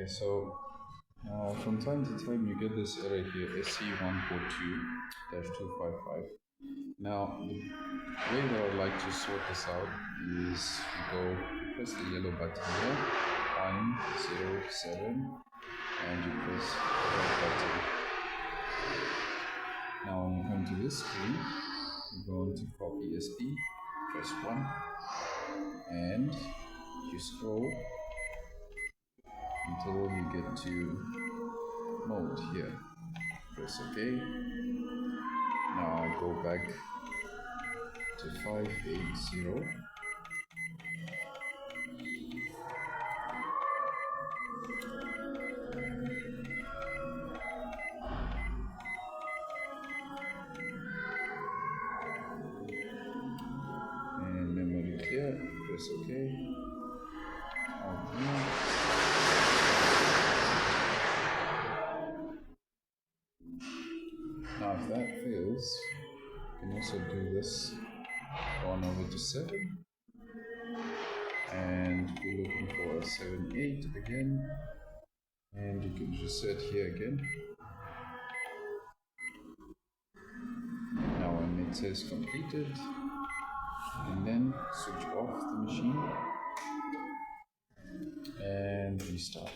Okay, so from time to time you get this error here, SC142-255. Now, the way that I'd like to sort this out is you press the yellow button here, 107, and you press the red button. Now when you come to this screen, you go into copy SP, press 1, and you scroll until you get to mode here. Press OK. Now I go back to 580. And memory clear, press OK. Now if that fails, you can also do this, on over to 7, and we're looking for a 7-8 again, and you can just set here again. Now when it says completed, you can then switch off the machine and restart.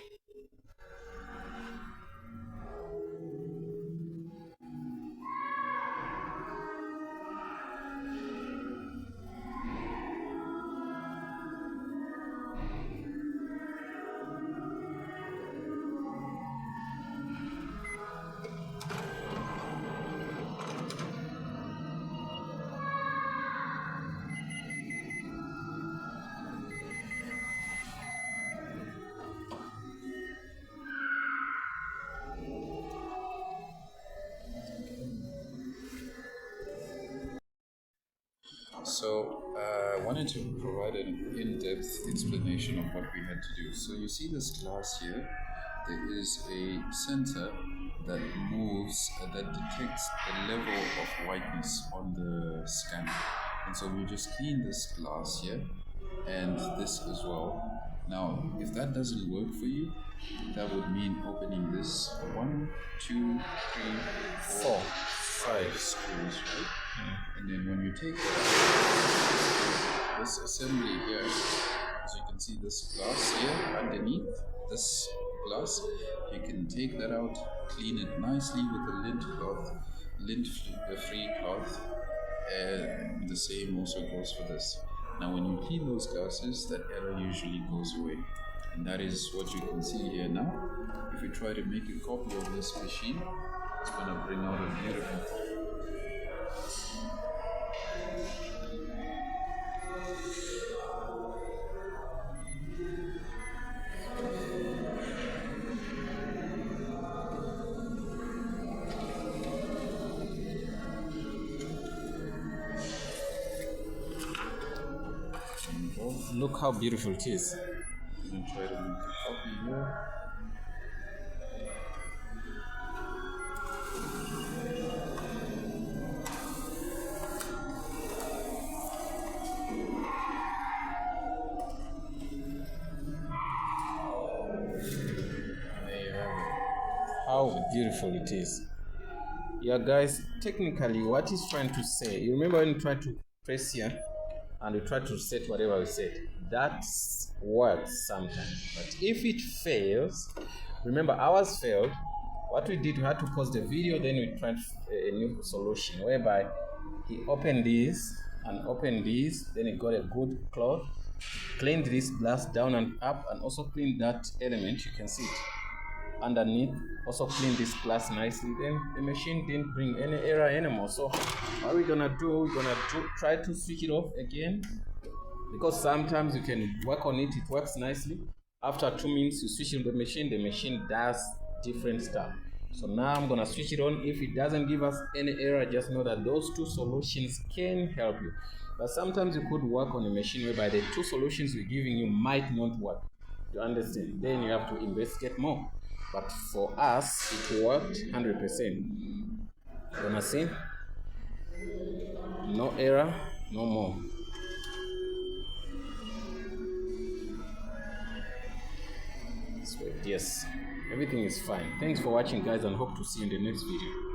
So I wanted to provide an in-depth explanation of what we had to do. So you see this glass here, there is a sensor that moves, that detects the level of whiteness on the scanner. And so we just clean this glass here and this as well. Now, if that doesn't work for you, that would mean opening this 1, 2, 3, 4, 5 screws, right? And then when you take this assembly here, as you can see this glass here underneath this glass, you can take that out, clean it nicely with a lint-free cloth, and the same also goes for this. Now when you clean those glasses, that error usually goes away, and that is what you can see here now. If you try to make a copy of this machine, it's going to bring out a beautiful copy. Look how beautiful it is. I'm going to try to make a copy here. How beautiful it is. Yeah guys, technically what he's trying to say, you remember when you try to press here and you try to set whatever we said, that works sometimes, but if it fails, remember ours failed, what we did, we had to pause the video, then we tried a new solution whereby he opened this and opened this, then he got a good cloth, cleaned this glass down and up, and also cleaned that element, you can see it underneath, also clean this glass nicely. Then the machine didn't bring any error anymore. So what we're gonna do, we're gonna try to switch it off again, because sometimes you can work on it, it works nicely. After 2 minutes you switch on the machine does different stuff. So now I'm gonna switch it on. If it doesn't give us any error, just know that those 2 solutions can help you. But sometimes you could work on a machine whereby the 2 solutions we're giving you might not work. You understand? Then you have to investigate more. But for us, it worked 100%. Gonna see? No error, no more. aspect. Yes, everything is fine. Thanks for watching, guys, and hope to see you in the next video.